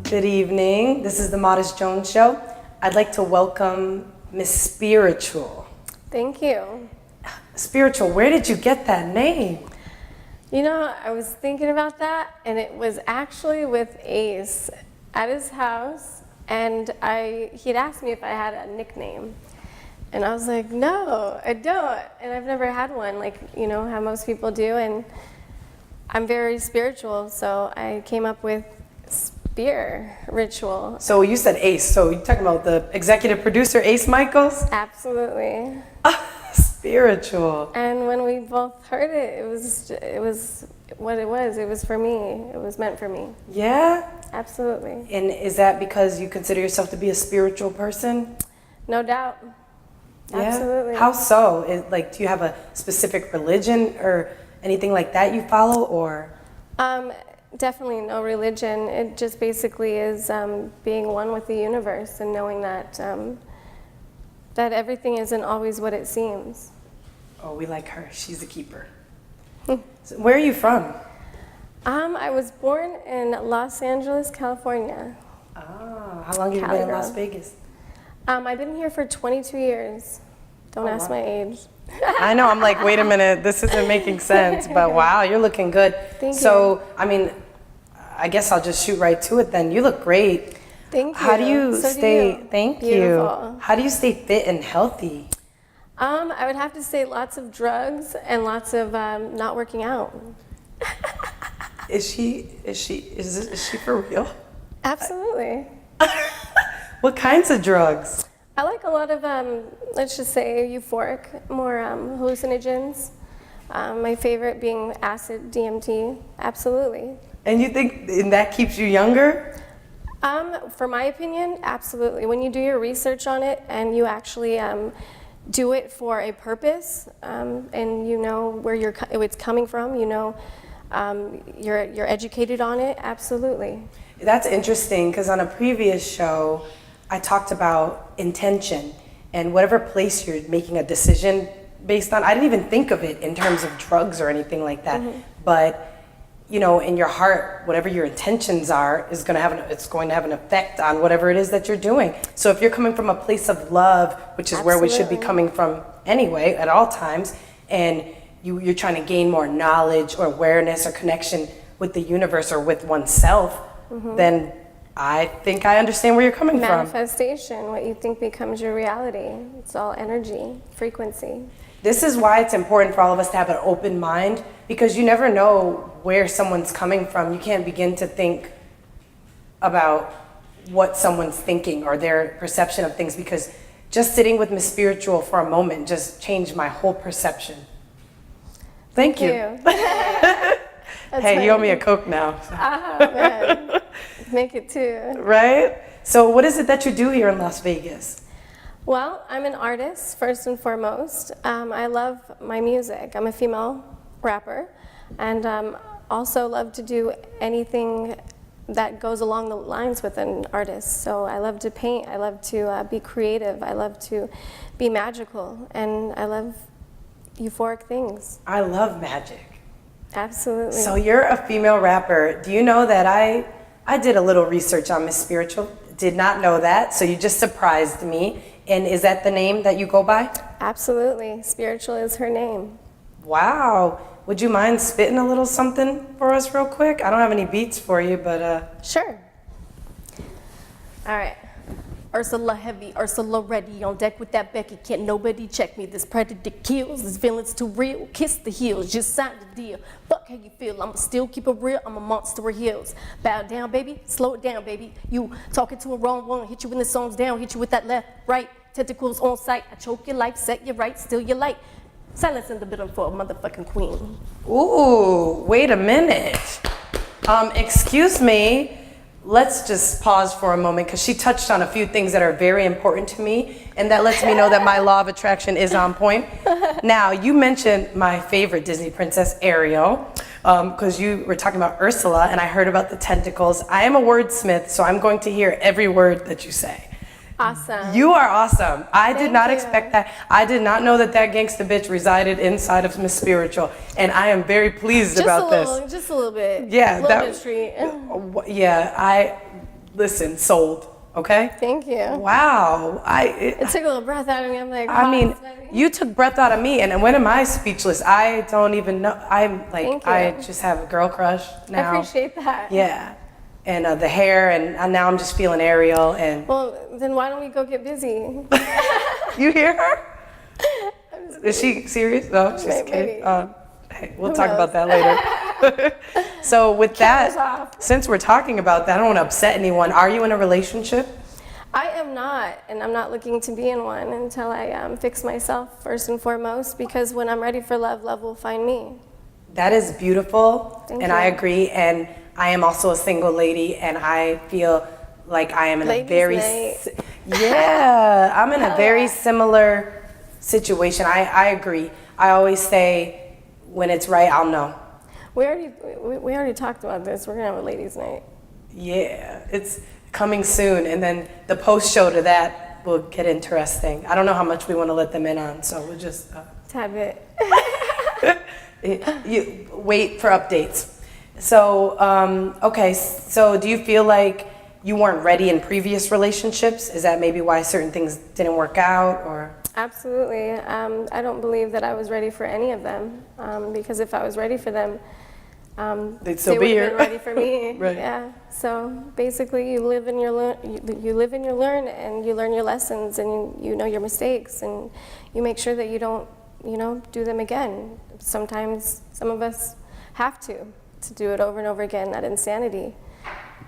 Good evening. This is the Modest Jones Show. I'd like to welcome Miss Spiritual. Thank you. Spiritual, where did you get that name? You know, I was thinking about that, and it was actually with Ace at his house, and he had asked me if I had a nickname. And I was like, no, I don't. And I've never had one, like, you know, how most people do. And I'm very spiritual, so I came up with Spiritual. So you said Ace, so you're talking about the executive producer, Ace Michaels? Absolutely. Spiritual. And when we both heard it, it was what it was. It was for me. It was meant for me. Yeah? Absolutely. And is that because you consider yourself to be a spiritual person? No doubt. Yeah? Absolutely. How so? Do you have a specific religion or anything like that you follow, or? Definitely no religion. It just basically is being one with the universe and knowing that that everything isn't always what it seems. Oh, we like her. She's a keeper. So where are you from? I was born in Los Angeles, California. Oh, how long have you been in Las Vegas? I've been here for 22 years. Don't ask my age. I know, I'm like, wait a minute, this isn't making sense, but wow, you're looking good. Thank you. So, I mean, I guess I'll just shoot right to it then. You look great. Thank you. How do you thank Beautiful. you. How do you stay fit and healthy? I would have to say lots of drugs and lots of not working out. Is she for real? Absolutely. What kinds of drugs? I like a lot of, let's just say euphoric, more hallucinogens. My favorite being acid, DMT, absolutely. And you think that keeps you younger? For my opinion, absolutely. When you do your research on it and you actually do it for a purpose, and you know where it's coming from, you know, you're educated on it, absolutely. That's interesting, because on a previous show, I talked about intention and whatever place you're making a decision based on. I didn't even think of it in terms of drugs or anything like that. Mm-hmm. But you know, in your heart, whatever your intentions are is going to have an effect on whatever it is that you're doing. So if you're coming from a place of love, which is where we should be coming from anyway at all times, and you're trying to gain more knowledge or awareness or connection with the universe or with oneself, then I think I understand where you're coming from. Manifestation, what you think becomes your reality. It's all energy, frequency. This is why it's important for all of us to have an open mind, because you never know where someone's coming from. You can't begin to think about what someone's thinking or their perception of things, because just sitting with Miss Spiritual for a moment just changed my whole perception. Thank you. Hey, you owe me a Coke now. Man. Make it too. Right? So what is it that you do here in Las Vegas? Well, I'm an artist, first and foremost. I love my music. I'm a female rapper, and also love to do anything that goes along the lines with an artist. So I love to paint, I love to be creative, I love to be magical, and I love euphoric things. I love magic. Absolutely. So you're a female rapper. Do you know that I did a little research on Miss Spiritual? Did not know that, so you just surprised me. And is that the name that you go by? Absolutely. Spiritual is her name. Wow. Would you mind spitting a little something for us real quick? I don't have any beats for you, but... Sure. All right. Ursula heavy, Ursula ready, on deck with that Becky, can't nobody check me. This predator kills, this villain's too real, kiss the heels, just sign the deal. Fuck how you feel, I'ma still keep it real, I'm a monster of heels. Bow down, baby, slow it down, baby. You talking to a wrong one, hit you when the song's down, hit you with that left, right, tentacles on sight. I choke your life, set you right, steal your light. Silence in the middle for a motherfucking queen. Ooh, wait a minute. Excuse me. Let's just pause for a moment, because she touched on a few things that are very important to me, and that lets me know that my law of attraction is on point. Now, you mentioned my favorite Disney princess, Ariel, because you were talking about Ursula, and I heard about the tentacles. I am a wordsmith, so I'm going to hear every word that you say. Awesome. You are awesome. I did not you. expect that. I did not know that gangsta bitch resided inside of Miss Spiritual, and I am very pleased about this. Just a little bit. Yeah, little mystery. Yeah, listen, sold. Okay. Thank you. Wow. It took a little breath out of me. I'm like, I wow, mean, it's funny. you took breath out of me, and when am I speechless? I don't even know. I'm like, Thank you. I just have a girl crush now. I appreciate that. Yeah, and the hair, and now I'm just feeling Ariel. And Well, then why don't we go get busy? you hear her? Is she serious? No, she's Maybe. kidding. Hey, we'll Who talk about knows? that later. So with Cameras that, off. since we're talking about that, I don't want to upset anyone. Are you in a relationship? I am not, and I'm not looking to be in one until I fix myself first and foremost, because when I'm ready for love, love will find me. That is beautiful, Thank and you. I agree. And I am also a single lady, and I feel like I am in Ladies' a very night. yeah, I'm in a very similar situation. I agree. I always say, when it's right, I'll know. We already talked about this. We're gonna have a ladies' night. Yeah, it's coming soon, and then the post show to that will get interesting. I don't know how much we want to let them in on, so we'll just Tad bit. you wait for updates. So okay, so do you feel like you weren't ready in previous relationships? Is that maybe why certain things didn't work out, or? Absolutely. I don't believe that I was ready for any of them, because if I was ready for them, They'd still they be would have here. been ready for me. Right. Yeah. So basically, you live and you learn. You live and you learn, and you learn your lessons, and you know your mistakes, and you make sure that you don't, do them again. Sometimes some of us have to do it over and over again. That insanity,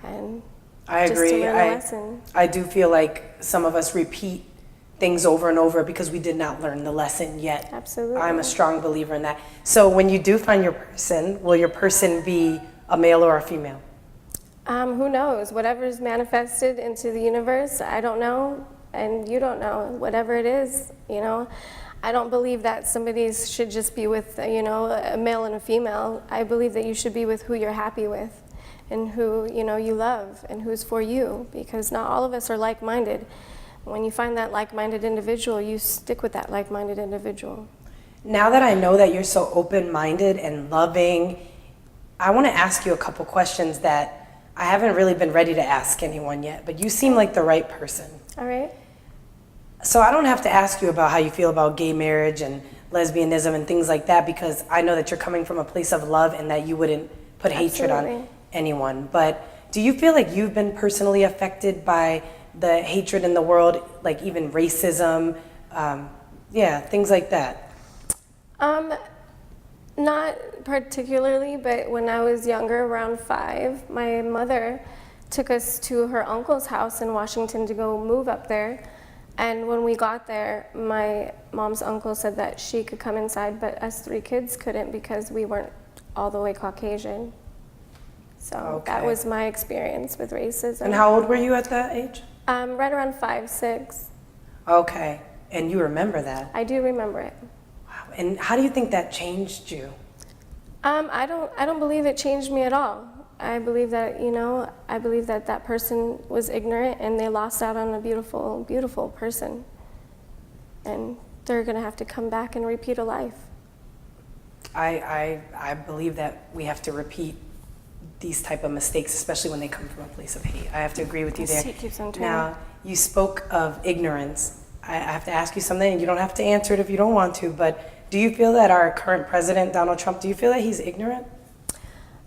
and I just agree. to learn a lesson. I do feel like some of us repeat things over and over because we did not learn the lesson yet. Absolutely. I'm a strong believer in that. So when you do find your person, will your person be a male or a female? Who knows? Whatever's manifested into the universe, I don't know, and you don't know. Whatever it is, I don't believe that somebody should just be with, a male and a female. I believe that you should be with who you're happy with, and who, you love, and who's for you, because not all of us are like-minded. When you find that like-minded individual, you stick with that like-minded individual. Now that I know that you're so open-minded and loving, I want to ask you a couple questions that I haven't really been ready to ask anyone yet, but you seem like the right person. All right? So I don't have to ask you about how you feel about gay marriage and lesbianism and things like that, because I know that you're coming from a place of love and that you wouldn't put hatred on Absolutely. anyone. But do you feel like you've been personally affected by the hatred in the world, like even racism, things like that? Not particularly, but when I was younger, around 5, my mother took us to her uncle's house in Washington to go move up there. And when we got there, my mom's uncle said that she could come inside, but us 3 kids couldn't because we weren't all the way Caucasian. So that Okay. was my experience with racism. And how old were you at that age? Right around 5, 6. Okay, and you remember that. I do remember it. Wow. And how do you think that changed you? I don't believe it changed me at all. I believe that, I believe that that person was ignorant and they lost out on a beautiful, beautiful person. And they're gonna have to come back and repeat a life. I believe that we have to repeat these type of mistakes, especially when they come from a place of hate. I have to agree with you there. This heat keeps on turning. Now, you spoke of ignorance. I have to ask you something, and you don't have to answer it if you don't want to, but do you feel that our current president, Donald Trump, do you feel that he's ignorant?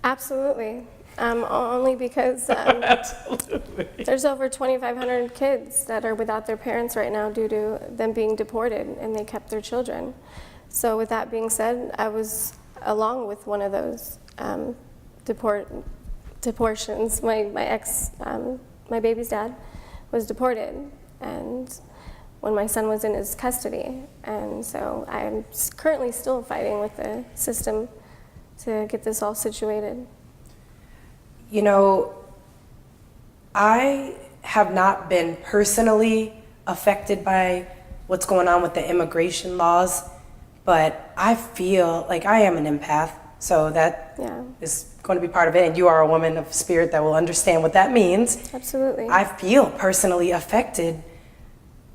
Absolutely. Only because Absolutely. there's over 2,500 kids that are without their parents right now due to them being deported, and they kept their children. So with that being said, I was along with one of those deportations. My ex, my baby's dad, was deported, and when my son was in his custody. And so I'm currently still fighting with the system to get this all situated. You know, I have not been personally affected by what's going on with the immigration laws, but I feel like I am an empath, so that is going to be part of it, and you are a woman of spirit that will understand what that means. Absolutely. I feel personally affected.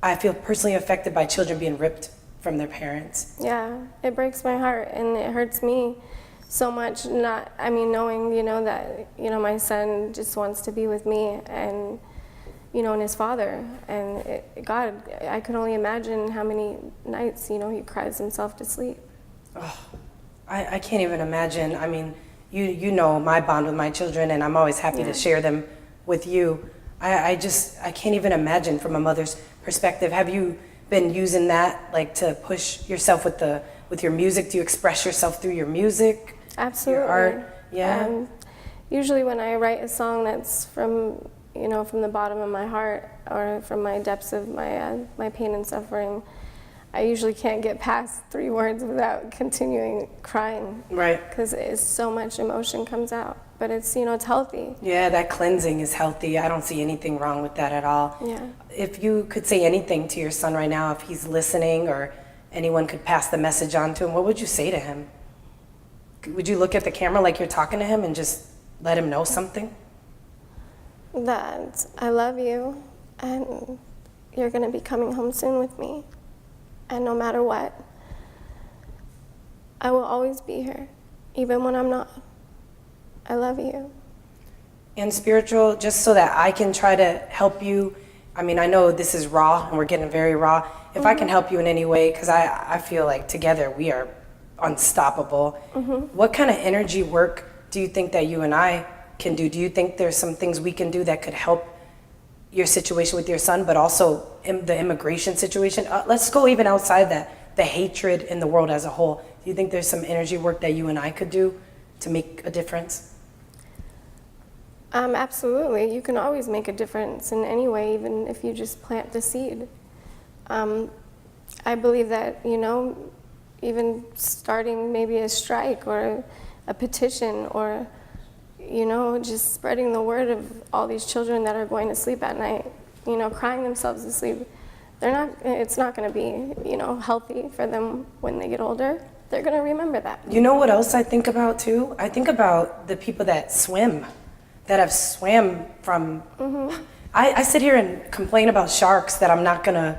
I feel personally affected by children being ripped from their parents. Yeah, it breaks my heart and it hurts me so much, knowing, that, my son just wants to be with me and, and his father. And God, I could only imagine how many nights, he cries himself to sleep. Oh, I can't even imagine. I mean, you know my bond with my children, and I'm always happy to share them with you. I can't even imagine from a mother's perspective. Have you been using that like to push yourself with your music? Do you express yourself through your music? Absolutely. Your art? Yeah. Usually when I write a song that's from the bottom of my heart or from my depths of my pain and suffering, I usually can't get past 3 words without continuing crying. Right. Because so much emotion comes out. But it's, it's healthy. Yeah, that cleansing is healthy. I don't see anything wrong with that at all. Yeah. If you could say anything to your son right now, if he's listening or anyone could pass the message on to him, what would you say to him? Would you look at the camera like you're talking to him and just let him know something? That I love you and you're going to be coming home soon with me. And no matter what, I will always be here, even when I'm not. I love you. And spiritual, just so that I can try to help you. I mean, I know this is raw and we're getting very raw. If I can help you in any way, because I feel like together we are unstoppable. What kind of energy work do you think that you and I can do? Do you think there's some things we can do that could help your situation with your son, but also the immigration situation? Let's go even outside that, the hatred in the world as a whole. Do you think there's some energy work that you and I could do to make a difference? Absolutely. You can always make a difference in any way, even if you just plant the seed. I believe that, even starting maybe a strike or a petition or, just spreading the word of all these children that are going to sleep at night, crying themselves to sleep. It's not going to be, healthy for them when they get older. They're going to remember that. You know what else I think about too? I think about the people that swim, that have swam from... I sit here and complain about sharks that I'm not going to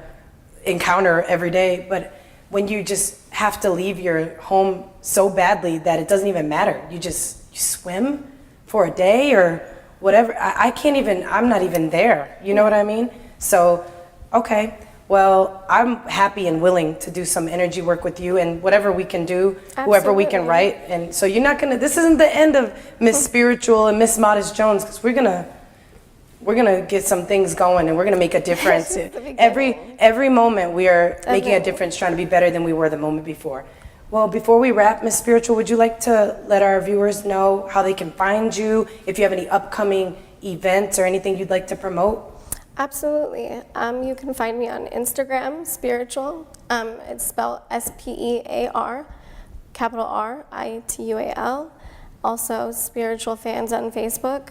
encounter every day, but when you just have to leave your home so badly that it doesn't even matter, you swim for a day or whatever. I can't even, I'm not even there, you know what I mean? So, okay, well, I'm happy and willing to do some energy work with you and whatever we can do, whoever we can write. And so you're not gonna, this isn't the end of Miss Spiritual and Miss Modest Jones, because we're gonna get some things going and we're gonna make a difference. Every moment we are making a difference, trying to be better than we were the moment before. Well, before we wrap, Miss Spiritual, would you like to let our viewers know how they can find you, if you have any upcoming events or anything you'd like to promote? Absolutely. You can find me on Instagram, Spiritual. It's spelled S-P-E-A-R, capital R-I-T-U-A-L. Also, Spiritual Fans on Facebook.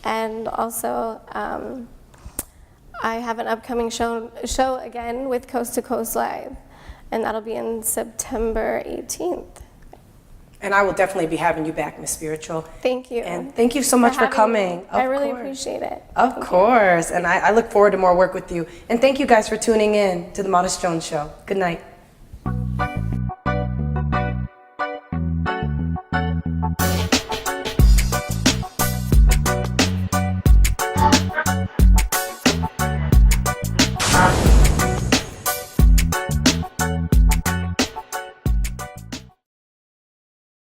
And also, I have an upcoming show again with Coast to Coast Live. And that'll be in September 18th. And I will definitely be having you back, Miss Spiritual. Thank you. And thank you so much for coming. I really appreciate it. Of course. And I look forward to more work with you. And thank you guys for tuning in to the Modest Jones Show. Good night.